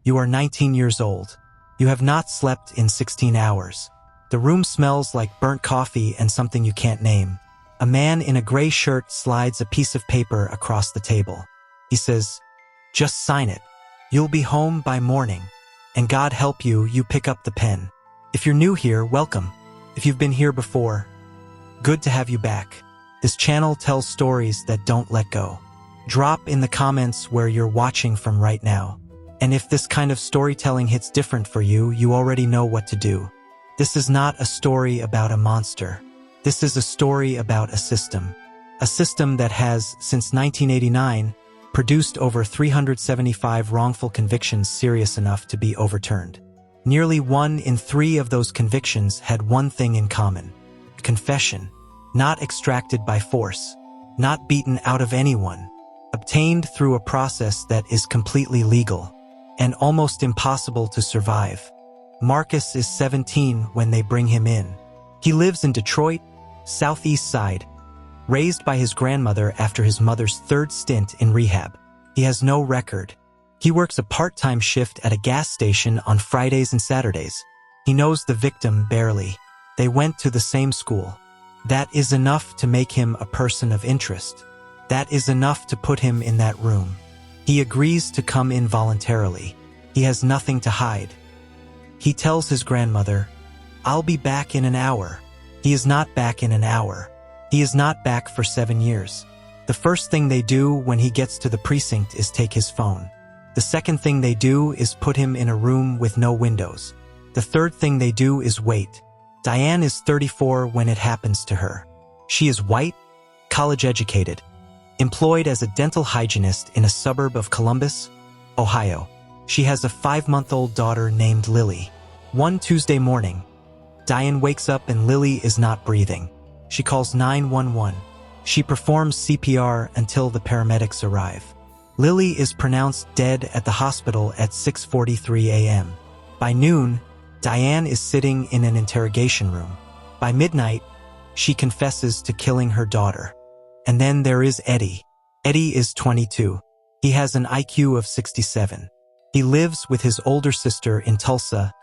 You are 19 years old. You have not slept in 16 hours. The room smells like burnt coffee and something you can't name. A man in a gray shirt slides a piece of paper across the table. He says, "Just sign it. You'll be home by morning. And God help you, you pick up the pen. If you're new here, welcome. If you've been here before, good to have you back. This channel tells stories that don't let go." Drop in the comments where you're watching from right now. And if this kind of storytelling hits different for you, you already know what to do. This is not a story about a monster. This is a story about a system. A system that has, since 1989, produced over 375 wrongful convictions serious enough to be overturned. Nearly 1 in 3 of those convictions had one thing in common: confession, not extracted by force, not beaten out of anyone, obtained through a process that is completely legal and almost impossible to survive. Marcus is 17 when they bring him in. He lives in Detroit, Southeast Side, raised by his grandmother after his mother's 3rd stint in rehab. He has no record. He works a part-time shift at a gas station on Fridays and Saturdays. He knows the victim barely. They went to the same school. That is enough to make him a person of interest. That is enough to put him in that room. He agrees to come in voluntarily. He has nothing to hide. He tells his grandmother, "I'll be back in an hour." He is not back in an hour. He is not back for 7 years. The first thing they do when he gets to the precinct is take his phone. The second thing they do is put him in a room with no windows. The third thing they do is wait. Diane is 34 when it happens to her. She is white, college-educated, employed as a dental hygienist in a suburb of Columbus, Ohio. She has a 5-month-old daughter named Lily. One Tuesday morning, Diane wakes up and Lily is not breathing. She calls 911. She performs CPR until the paramedics arrive. Lily is pronounced dead at the hospital at 6:43 a.m. By noon, Diane is sitting in an interrogation room. By midnight, she confesses to killing her daughter. And then there is Eddie. Eddie is 22. He has an IQ of 67. He lives with his older sister in Tulsa,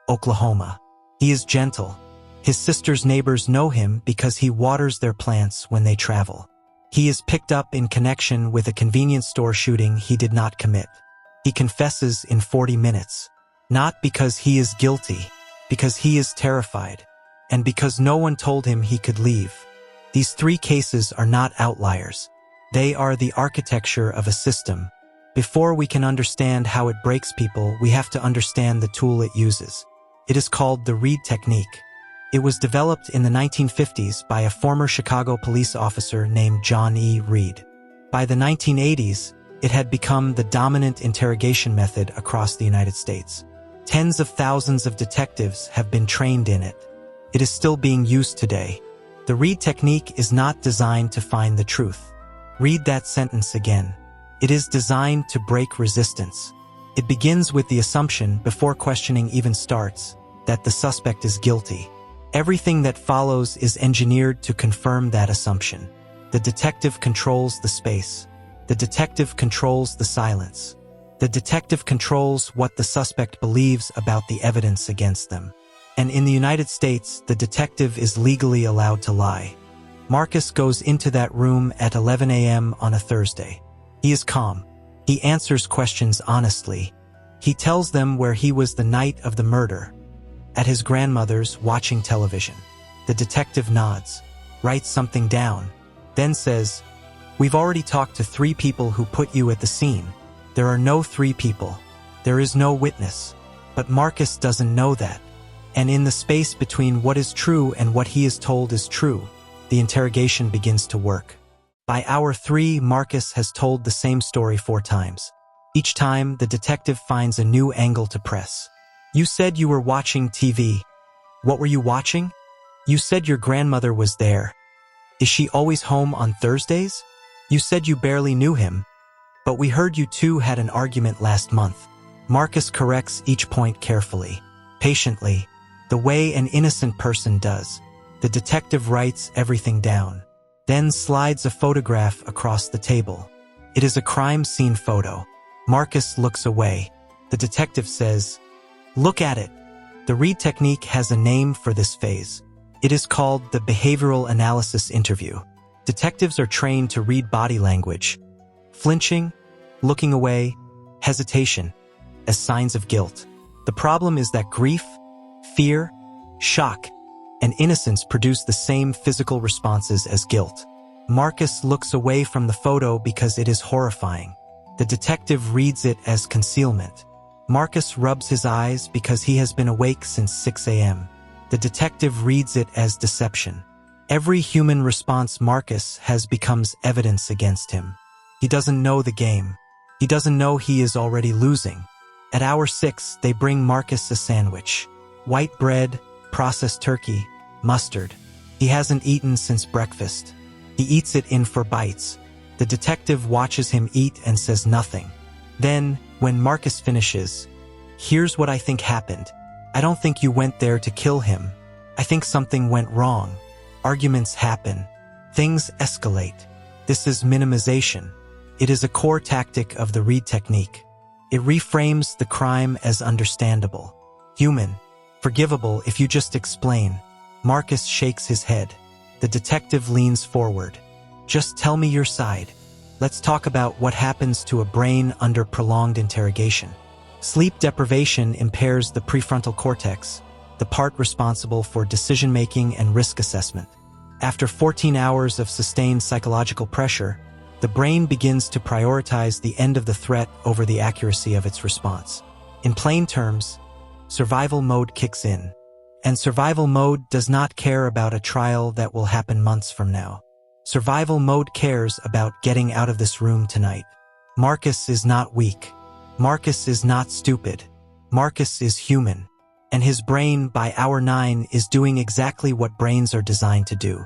Oklahoma. He is gentle. His sister's neighbors know him because he waters their plants when they travel. He is picked up in connection with a convenience store shooting he did not commit. He confesses in 40 minutes. Not because he is guilty, because he is terrified, and because no one told him he could leave. These 3 cases are not outliers. They are the architecture of a system. Before we can understand how it breaks people, we have to understand the tool it uses. It is called the Reid Technique. It was developed in the 1950s by a former Chicago police officer named John E. Reid. By the 1980s, it had become the dominant interrogation method across the United States. Tens of thousands of detectives have been trained in it. It is still being used today. The Reid Technique is not designed to find the truth. Read that sentence again. It is designed to break resistance. It begins with the assumption, before questioning even starts, that the suspect is guilty. Everything that follows is engineered to confirm that assumption. The detective controls the space. The detective controls the silence. The detective controls what the suspect believes about the evidence against them. And in the United States, the detective is legally allowed to lie. Marcus goes into that room at 11 a.m. on a Thursday. He is calm. He answers questions honestly. He tells them where he was the night of the murder. At his grandmother's, watching television. The detective nods, writes something down, then says, "We've already talked to 3 people who put you at the scene. There are no 3 people. There is no witness." But Marcus doesn't know that. And in the space between what is true and what he is told is true, the interrogation begins to work. By hour 3, Marcus has told the same story 4 times. Each time, the detective finds a new angle to press. "You said you were watching TV. What were you watching? You said your grandmother was there. Is she always home on Thursdays? You said you barely knew him, but we heard you two had an argument last month." Marcus corrects each point carefully, patiently, the way an innocent person does. The detective writes everything down, then slides a photograph across the table. It is a crime scene photo. Marcus looks away. The detective says, "Look at it." The Reid technique has a name for this phase. It is called the behavioral analysis interview. Detectives are trained to read body language, flinching, looking away, hesitation, as signs of guilt. The problem is that grief, fear, shock, and innocence produce the same physical responses as guilt. Marcus looks away from the photo because it is horrifying. The detective reads it as concealment. Marcus rubs his eyes because he has been awake since 6 a.m. The detective reads it as deception. Every human response Marcus has becomes evidence against him. He doesn't know the game. He doesn't know he is already losing. At hour 6, they bring Marcus a sandwich. White bread, processed turkey, mustard. He hasn't eaten since breakfast. He eats it in 4 bites. The detective watches him eat and says nothing. Then, when Marcus finishes, "Here's what I think happened. I don't think you went there to kill him. I think something went wrong. Arguments happen. Things escalate. This is minimization. It is a core tactic of the Reid technique. It reframes the crime as understandable, human, forgivable if you just explain." Marcus shakes his head. The detective leans forward. "Just tell me your side. Let's talk about what happens to a brain under prolonged interrogation." Sleep deprivation impairs the prefrontal cortex, the part responsible for decision-making and risk assessment. After 14 hours of sustained psychological pressure, the brain begins to prioritize the end of the threat over the accuracy of its response. In plain terms, survival mode kicks in. And survival mode does not care about a trial that will happen months from now. Survival mode cares about getting out of this room tonight. Marcus is not weak. Marcus is not stupid. Marcus is human. And his brain, by hour 9, is doing exactly what brains are designed to do.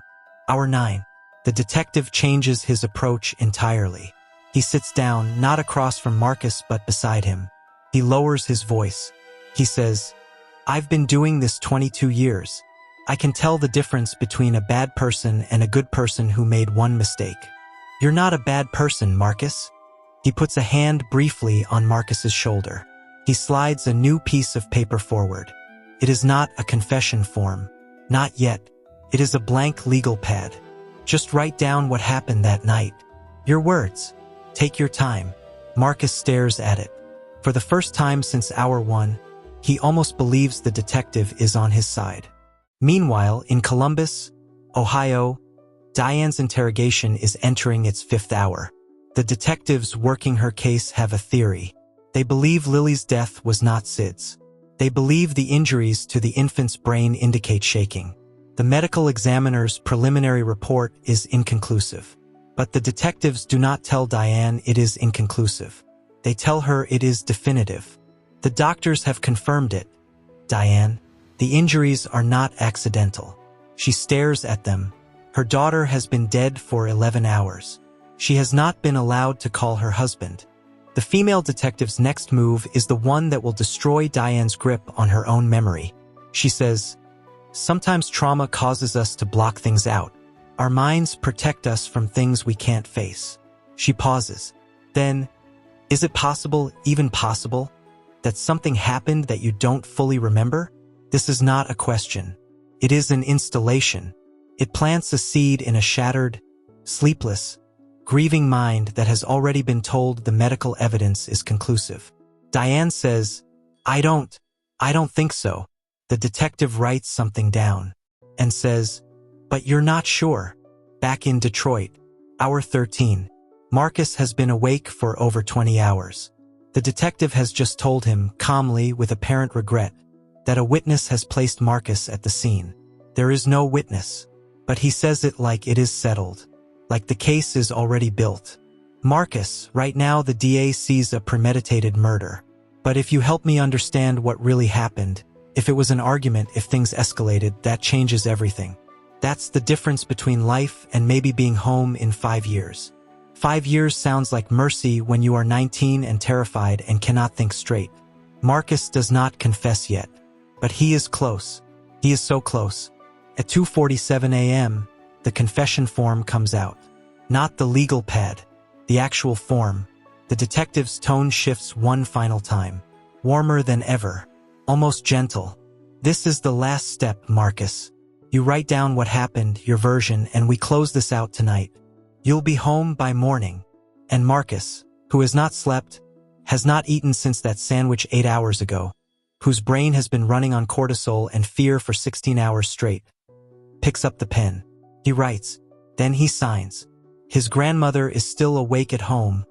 Hour 9. The detective changes his approach entirely. He sits down, not across from Marcus but beside him. He lowers his voice. He says, "I've been doing this 22 years. I can tell the difference between a bad person and a good person who made one mistake." "You're not a bad person, Marcus." He puts a hand briefly on Marcus's shoulder. He slides a new piece of paper forward. It is not a confession form. Not yet. It is a blank legal pad. "Just write down what happened that night. Your words. Take your time." Marcus stares at it. For the first time since hour 1, he almost believes the detective is on his side. Meanwhile, in Columbus, Ohio, Diane's interrogation is entering its 5th hour. The detectives working her case have a theory. They believe Lily's death was not Sid's. They believe the injuries to the infant's brain indicate shaking. The medical examiner's preliminary report is inconclusive. But the detectives do not tell Diane it is inconclusive. They tell her it is definitive. "The doctors have confirmed it, Diane. The injuries are not accidental." She stares at them. Her daughter has been dead for 11 hours. She has not been allowed to call her husband. The female detective's next move is the one that will destroy Diane's grip on her own memory. She says, "Sometimes trauma causes us to block things out. Our minds protect us from things we can't face." She pauses. Then, "Is it possible, even possible, that something happened that you don't fully remember?" This is not a question. It is an installation. It plants a seed in a shattered, sleepless, grieving mind that has already been told the medical evidence is conclusive. Diane says, I don't think so." The detective writes something down and says, "But you're not sure." Back in Detroit, hour 13. Marcus has been awake for over 20 hours. The detective has just told him, calmly, with apparent regret, that a witness has placed Marcus at the scene. There is no witness, but he says it like it is settled, like the case is already built. "Marcus, right now the DA sees a premeditated murder. But if you help me understand what really happened, if it was an argument, if things escalated, that changes everything. That's the difference between life and maybe being home in 5 years. 5 years sounds like mercy when you are 19 and terrified and cannot think straight." Marcus does not confess yet. But he is close. He is so close. At 2:47 a.m., the confession form comes out. Not the legal pad, the actual form. The detective's tone shifts one final time. warmer than ever, almost gentle. "This is the last step, Marcus. You write down what happened, your version, and we close this out tonight. You'll be home by morning." And Marcus, who has not slept, has not eaten since that sandwich 8 hours ago, whose brain has been running on cortisol and fear for 16 hours straight, picks up the pen. He writes. Then he signs. His grandmother is still awake at home,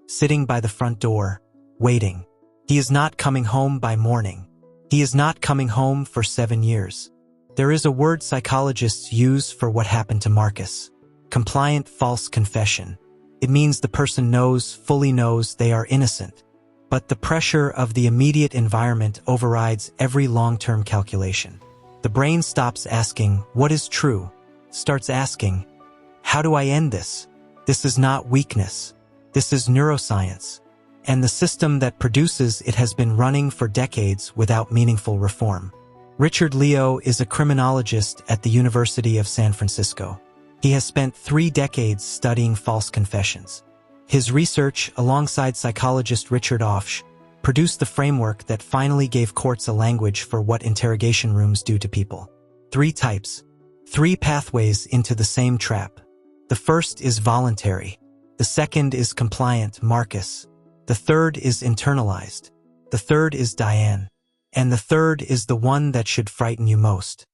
sitting by the front door, waiting. He is not coming home by morning. He is not coming home for 7 years. There is a word psychologists use for what happened to Marcus. Compliant false confession. It means the person fully knows they are innocent. But the pressure of the immediate environment overrides every long-term calculation. The brain stops asking, what is true? Starts asking, how do I end this? This is not weakness. This is neuroscience. And the system that produces it has been running for decades without meaningful reform. Richard Leo is a criminologist at the University of San Francisco. He has spent 3 decades studying false confessions. His research, alongside psychologist Richard Offsch, produced the framework that finally gave courts a language for what interrogation rooms do to people. 3 types. 3 pathways into the same trap. The first is voluntary. The second is compliant, Marcus. The third is internalized. The third is Diane. And the third is the one that should frighten you most.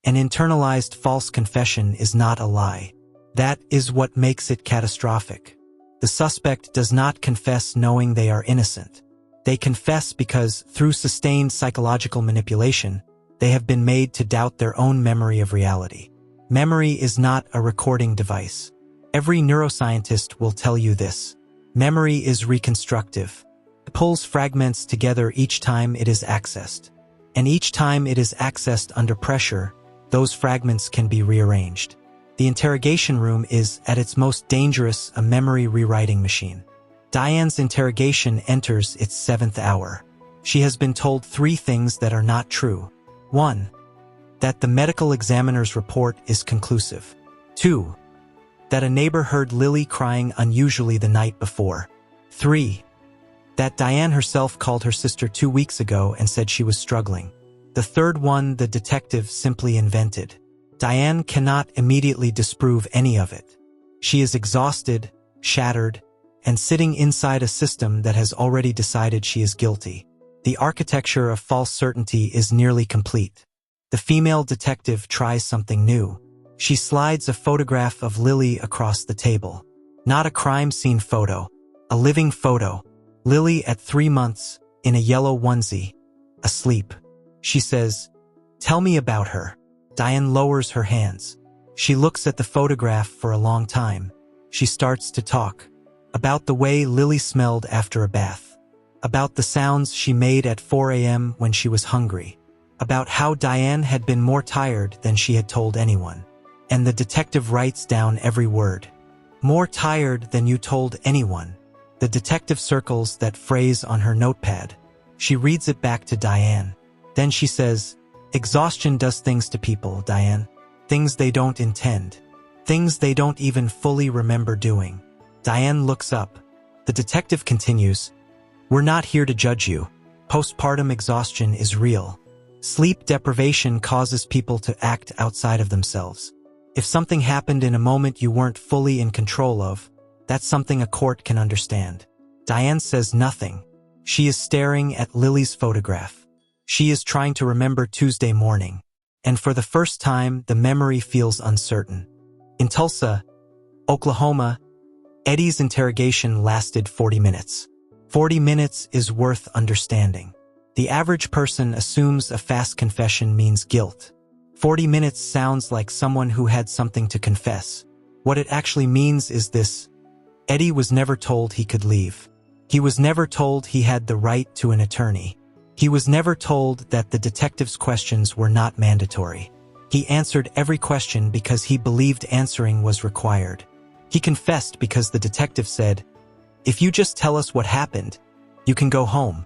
An internalized false confession is not a lie. That is what makes it catastrophic. The suspect does not confess knowing they are innocent. They confess because, through sustained psychological manipulation, they have been made to doubt their own memory of reality. Memory is not a recording device. Every neuroscientist will tell you this. Memory is reconstructive. It pulls fragments together each time it is accessed. And each time it is accessed under pressure, those fragments can be rearranged. The interrogation room is, at its most dangerous, a memory rewriting machine. Diane's interrogation enters its 7th hour. She has been told 3 things that are not true. 1. That the medical examiner's report is conclusive. 2. That a neighbor heard Lily crying unusually the night before. 3. That Diane herself called her sister 2 weeks ago and said she was struggling. The third one the detective simply invented. Diane cannot immediately disprove any of it. She is exhausted, shattered, and sitting inside a system that has already decided she is guilty. The architecture of false certainty is nearly complete. The female detective tries something new. She slides a photograph of Lily across the table. Not a crime scene photo. A living photo. Lily at 3 months, in a yellow onesie, asleep. She says, "Tell me about her." Diane lowers her hands. She looks at the photograph for a long time. She starts to talk. About the way Lily smelled after a bath. About the sounds she made at 4 a.m. when she was hungry. About how Diane had been more tired than she had told anyone. And the detective writes down every word. More tired than you told anyone. The detective circles that phrase on her notepad. She reads it back to Diane. Then she says, "Exhaustion does things to people, Diane. Things they don't intend. Things they don't even fully remember doing." Diane looks up. The detective continues, "We're not here to judge you. Postpartum exhaustion is real. Sleep deprivation causes people to act outside of themselves. If something happened in a moment you weren't fully in control of, that's something a court can understand." Diane says nothing. She is staring at Lily's photograph. She is trying to remember Tuesday morning. And for the first time, the memory feels uncertain. In Tulsa, Oklahoma, Eddie's interrogation lasted 40 minutes. 40 minutes is worth understanding. The average person assumes a fast confession means guilt. 40 minutes sounds like someone who had something to confess. What it actually means is this. Eddie was never told he could leave. He was never told he had the right to an attorney. He was never told that the detective's questions were not mandatory. He answered every question because he believed answering was required. He confessed because the detective said, "If you just tell us what happened, you can go home."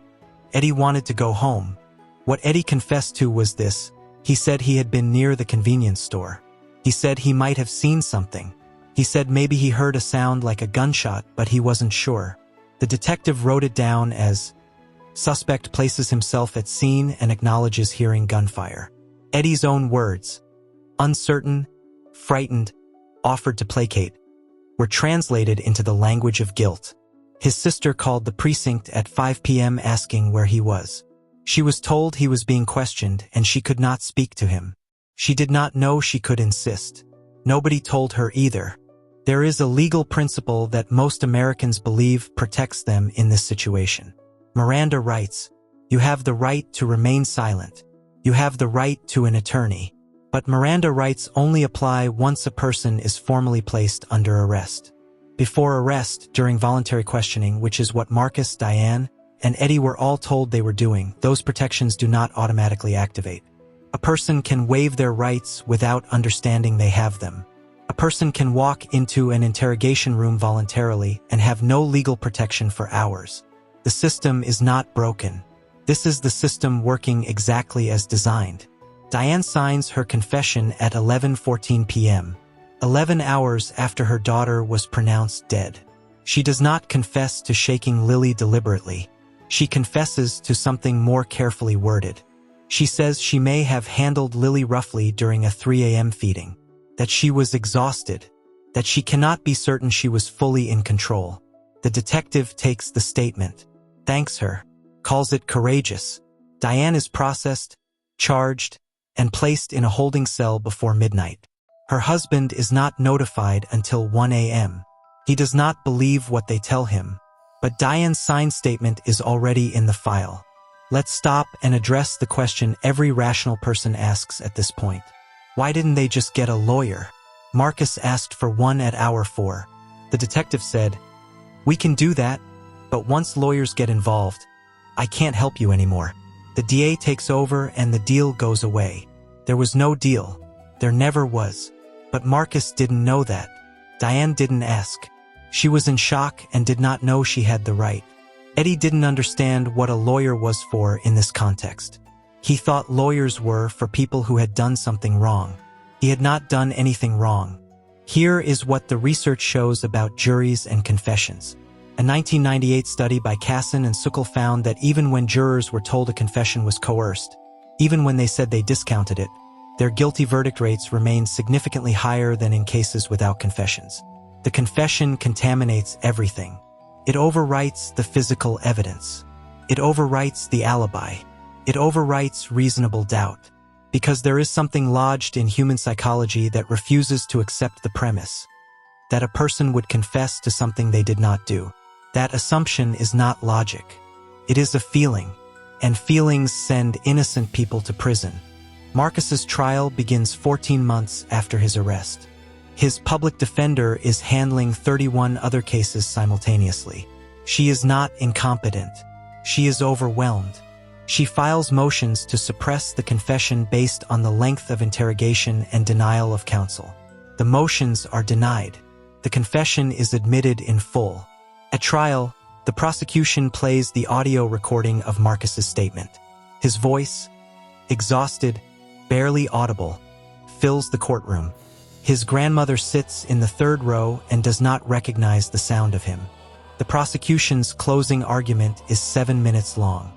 Eddie wanted to go home. What Eddie confessed to was this. He said he had been near the convenience store. He said he might have seen something. He said maybe he heard a sound like a gunshot, but he wasn't sure. The detective wrote it down as Suspect places himself at scene and acknowledges hearing gunfire. Eddie's own words, uncertain, frightened, offered to placate, were translated into the language of guilt. His sister called the precinct at 5 p.m. asking where he was. She was told he was being questioned and she could not speak to him. She did not know she could insist. Nobody told her either. There is a legal principle that most Americans believe protects them in this situation. Miranda writes, "You have the right to remain silent. You have the right to an attorney." But Miranda rights only apply once a person is formally placed under arrest. Before arrest, during voluntary questioning, which is what Marcus, Diane, and Eddie were all told they were doing, those protections do not automatically activate. A person can waive their rights without understanding they have them. A person can walk into an interrogation room voluntarily and have no legal protection for hours. The system is not broken. This is the system working exactly as designed. Diane signs her confession at 11:14 p.m., 11 hours after her daughter was pronounced dead. She does not confess to shaking Lily deliberately. She confesses to something more carefully worded. She says she may have handled Lily roughly during a 3 a.m. feeding, that she was exhausted, that she cannot be certain she was fully in control. The detective takes the statement, thanks her, calls it courageous. Diane is processed, charged, and placed in a holding cell before midnight. Her husband is not notified until 1 a.m. He does not believe what they tell him, but Diane's signed statement is already in the file. Let's stop and address the question every rational person asks at this point. Why didn't they just get a lawyer? Marcus asked for one at hour 4. The detective said, "We can do that, but once lawyers get involved, I can't help you anymore." The DA takes over and the deal goes away. There was no deal. There never was. But Marcus didn't know that. Diane didn't ask. She was in shock and did not know she had the right. Eddie didn't understand what a lawyer was for in this context. He thought lawyers were for people who had done something wrong. He had not done anything wrong. Here is what the research shows about juries and confessions. A 1998 study by Casson and Sukkel found that even when jurors were told a confession was coerced, even when they said they discounted it, their guilty verdict rates remained significantly higher than in cases without confessions. The confession contaminates everything. It overwrites the physical evidence. It overwrites the alibi. It overwrites reasonable doubt. Because there is something lodged in human psychology that refuses to accept the premise that a person would confess to something they did not do. That assumption is not logic. It is a feeling, and feelings send innocent people to prison. Marcus's trial begins 14 months after his arrest. His public defender is handling 31 other cases simultaneously. She is not incompetent. She is overwhelmed. She files motions to suppress the confession based on the length of interrogation and denial of counsel. The motions are denied. The confession is admitted in full. At trial, the prosecution plays the audio recording of Marcus's statement. His voice, exhausted, barely audible, fills the courtroom. His grandmother sits in the third row and does not recognize the sound of him. The prosecution's closing argument is 7 minutes long.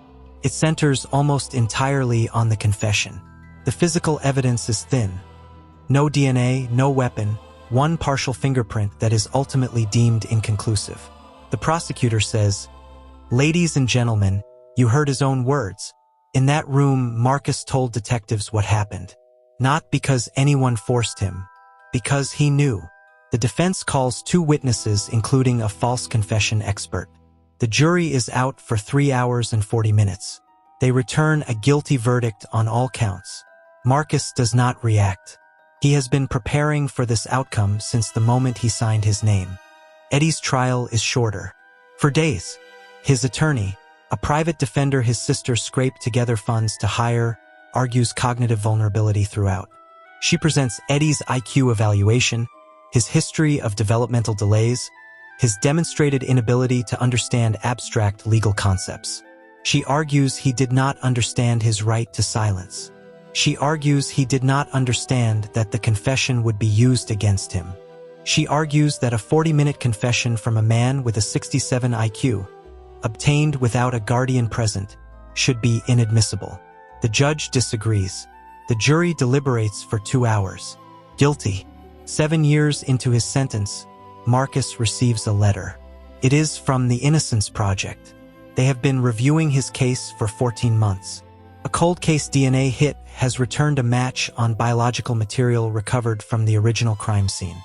It centers almost entirely on the confession. The physical evidence is thin. No DNA, no weapon, one partial fingerprint that is ultimately deemed inconclusive. The prosecutor says, "Ladies and gentlemen, you heard his own words. In that room, Marcus told detectives what happened. Not because anyone forced him, because he knew." The defense calls 2 witnesses, including a false confession expert. The jury is out for 3 hours and 40 minutes. They return a guilty verdict on all counts. Marcus does not react. He has been preparing for this outcome since the moment he signed his name. Eddie's trial is shorter. For days, his attorney, a private defender his sister scraped together funds to hire, argues cognitive vulnerability throughout. She presents Eddie's IQ evaluation, his history of developmental delays, his demonstrated inability to understand abstract legal concepts. She argues he did not understand his right to silence. She argues he did not understand that the confession would be used against him. She argues that a 40-minute confession from a man with a 67 IQ obtained without a guardian present, should be inadmissible. The judge disagrees. The jury deliberates for 2 hours. Guilty. 7 years into his sentence, Marcus receives a letter. It is from the Innocence Project. They have been reviewing his case for 14 months. A cold case DNA hit has returned a match on biological material recovered from the original crime scene.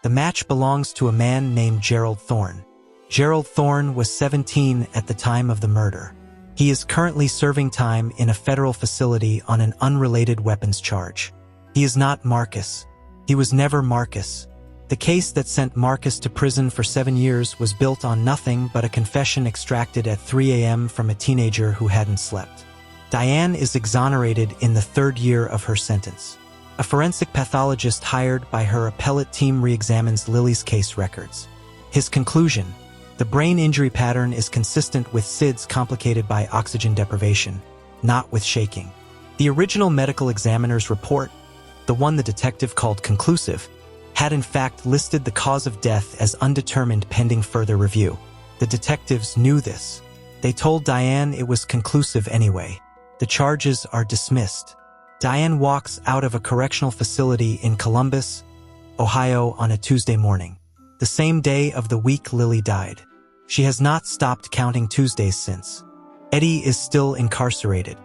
The match belongs to a man named Gerald Thorne. Gerald Thorne was 17 at the time of the murder. He is currently serving time in a federal facility on an unrelated weapons charge. He is not Marcus. He was never Marcus. The case that sent Marcus to prison for 7 years was built on nothing but a confession extracted at 3 a.m. from a teenager who hadn't slept. Diane is exonerated in the 3rd year of her sentence. A forensic pathologist hired by her appellate team re-examines Lily's case records. His conclusion: the brain injury pattern is consistent with SIDS complicated by oxygen deprivation, not with shaking. The original medical examiner's report, the one the detective called conclusive, had in fact listed the cause of death as undetermined pending further review. The detectives knew this. They told Diane it was conclusive anyway. The charges are dismissed. Diane walks out of a correctional facility in Columbus, Ohio on a Tuesday morning, the same day of the week Lily died. She has not stopped counting Tuesdays since. Eddie is still incarcerated.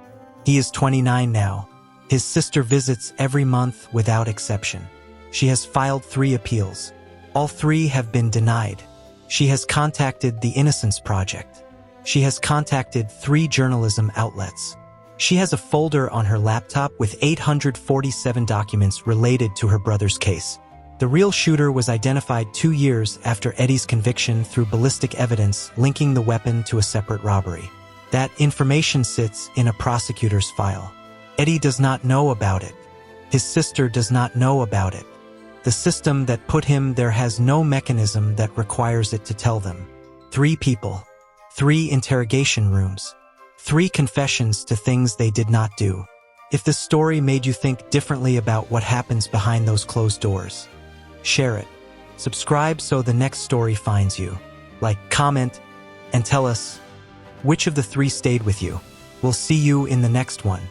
He is 29 now. His sister visits every month without exception. She has filed 3 appeals. All 3 have been denied. She has contacted the Innocence Project. She has contacted 3 journalism outlets. She has a folder on her laptop with 847 documents related to her brother's case. The real shooter was identified 2 years after Eddie's conviction through ballistic evidence linking the weapon to a separate robbery. That information sits in a prosecutor's file. Eddie does not know about it. His sister does not know about it. The system that put him there has no mechanism that requires it to tell them. 3 people. 3 interrogation rooms. 3 confessions to things they did not do. If this story made you think differently about what happens behind those closed doors, share it. Subscribe so the next story finds you. Like, comment, and tell us which of the 3 stayed with you. We'll see you in the next one.